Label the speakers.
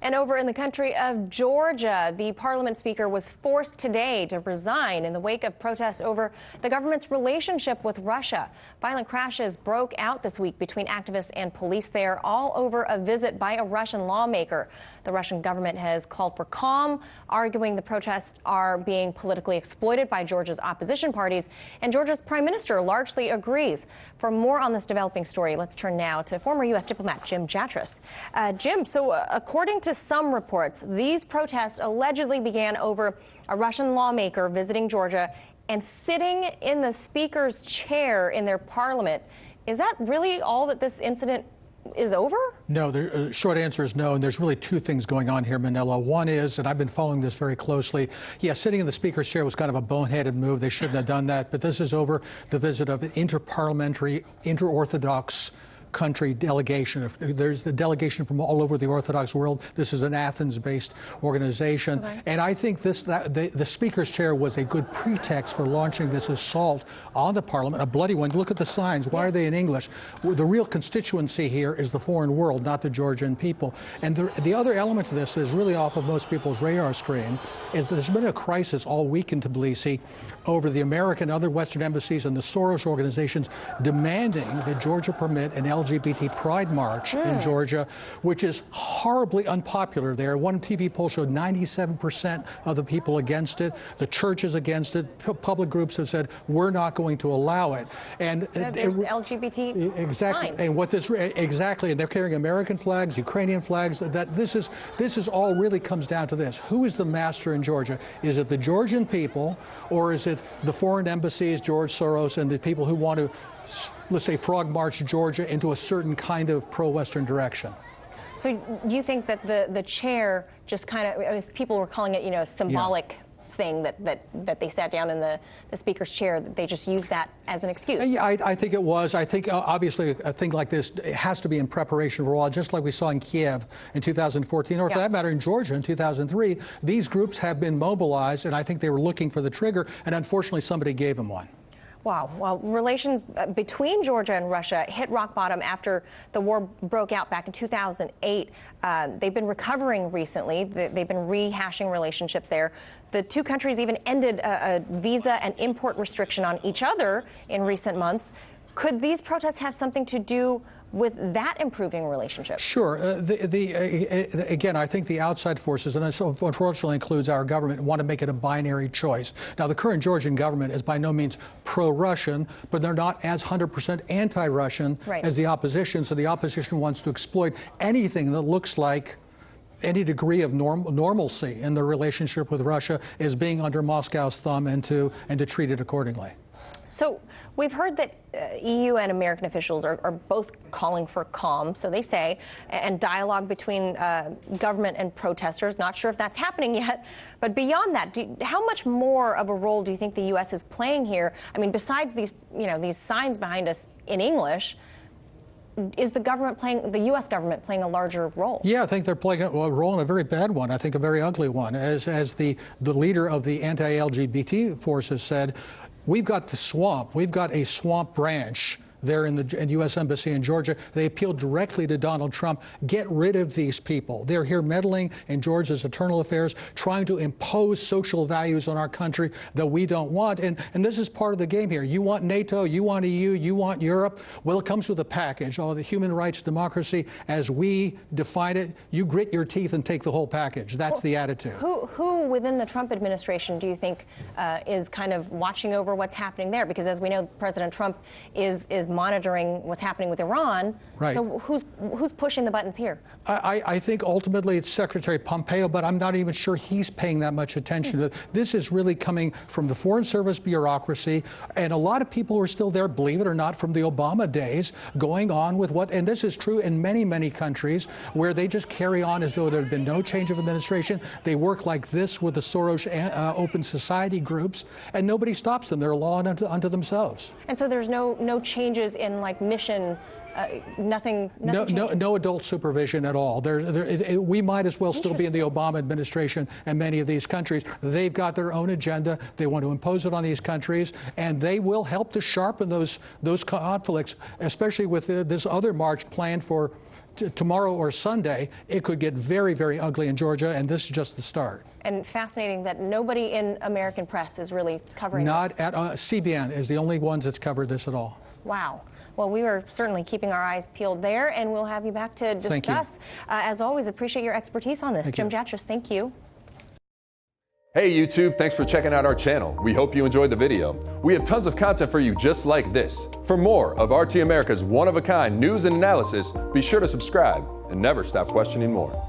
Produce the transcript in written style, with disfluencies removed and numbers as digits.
Speaker 1: And over in the country of Georgia, the parliament speaker was forced today to resign in the wake of protests over the government's relationship with Russia. Violent crashes broke out this week between activists and police there, all over a visit by a Russian lawmaker. The Russian government has called for calm, arguing the protests are being politically exploited by Georgia's opposition parties, and Georgia's prime minister largely agrees. For more on this developing story, let's turn now to former U.S. diplomat Jim Jatras. Jim, so according to some reports, these protests allegedly began over a Russian lawmaker visiting Georgia and sitting in the speaker's chair in their parliament. Is that really all that this incident is over?
Speaker 2: No, the short answer is no, and there's really two things going on here, Manila. One is, and I've been following this very closely, sitting in the speaker's chair was kind of a boneheaded move. They shouldn't have done that, but this is over the visit of an interparliamentary, inter-Orthodox country delegation. There's the delegation from all over the Orthodox world. This is an Athens-based organization. Okay. And I think the speaker's chair was a good pretext for launching this assault on the parliament, a bloody one. Look at the signs. Why are they in English? The real constituency here is the foreign world, not the Georgian people. And the other element to this is really off of most people's radar screen is that there's been a crisis all week in Tbilisi over the American and other Western embassies and the Soros organizations demanding that Georgia permit an LGBT pride march in Georgia, which is horribly unpopular there. One TV poll showed 97% of the people against it. The church is against it. Public groups have said, we're not going to allow it. And
Speaker 1: LGBT
Speaker 2: exactly.
Speaker 1: Fine.
Speaker 2: And what this exactly, and they're carrying American flags, Ukrainian flags. That this is all really comes down to this: who is the master in Georgia? Is it the Georgian people, or is it the foreign embassies, George Soros, and the people who want to, let's say, frog march Georgia into a certain kind of pro-Western direction?
Speaker 1: So you think that the chair just kind of, people were calling it, a symbolic thing that they sat down in the speaker's chair, that they just used that as an excuse?
Speaker 2: Yeah, I think it was. I think obviously a thing like this has to be in preparation for a while, just like we saw in Kiev in 2014, or for that matter in Georgia in 2003. These groups have been mobilized, and I think they were looking for the trigger, and unfortunately somebody gave them one.
Speaker 1: Wow. Well, relations between Georgia and Russia hit rock bottom after the war broke out back in 2008. They've been recovering recently. They've been rehashing relationships there. The two countries even ended a visa and import restriction on each other in recent months. Could these protests have something to do with that improving relationship?
Speaker 2: Sure. Again, I think the outside forces, and this unfortunately includes our government, want to make it a binary choice. Now, the current Georgian government is by no means pro-Russian, but they're not as 100% anti-Russian as the opposition. So the opposition wants to exploit anything that looks like any degree of normalcy in the relationship with Russia as being under Moscow's thumb, and to treat it accordingly.
Speaker 1: So we've heard that EU and American officials are both calling for calm, so they say, and dialogue between government and protesters. Not sure if that's happening yet, but beyond that, how much more of a role do you think the U.S. is playing here? I mean, besides these, these signs behind us in English, is the U.S. government playing a larger role? Yeah,
Speaker 2: I think they're playing a role, and a very bad one. I think a very ugly one. As the leader of the anti-LGBT forces said, we've got the swamp. We've got a swamp branch there in the U.S. Embassy in Georgia. They appealed directly to Donald Trump. Get rid of these people. They're here meddling in Georgia's internal affairs, trying to impose social values on our country that we don't want. And this is part of the game here. You want NATO, you want EU, you want Europe. Well, it comes with a package. Oh, the human rights, democracy, as we define it, you grit your teeth and take the whole package. That's the attitude.
Speaker 1: Who within the Trump administration do you think is kind of watching over what's happening there? Because as we know, President Trump is monitoring what's happening with Iran.
Speaker 2: Right.
Speaker 1: So who's pushing the buttons here?
Speaker 2: I think ultimately it's Secretary Pompeo, but I'm not even sure he's paying that much attention to it. This is really coming from the Foreign Service bureaucracy, and a lot of people who are still there, believe it or not, from the Obama days, going on with and this is true in many, many countries, where they just carry on as though there had been no change of administration. They work like this with the Soros open society groups, and nobody stops them. They're a law unto themselves.
Speaker 1: And so there's no changes in mission, nothing
Speaker 2: no adult supervision at all. We might as well still be in the Obama administration, and many of these countries, they've got their own agenda. They want to impose it on these countries, and they will help to sharpen those conflicts, especially with this other march planned for tomorrow or Sunday, it could get very, very ugly in Georgia, and this is just the start.
Speaker 1: And fascinating that nobody in American press is really covering
Speaker 2: Not
Speaker 1: this.
Speaker 2: at CBN is the only ones that's covered this at all.
Speaker 1: Wow. Well, we are certainly keeping our eyes peeled there, and we'll have you back to discuss. As always, appreciate your expertise on this. Jim Jatras, thank you.
Speaker 3: Hey YouTube, thanks for checking out our channel. We hope you enjoyed the video. We have tons of content for you just like this. For more of RT America's one-of-a-kind news and analysis, be sure to subscribe and never stop questioning more.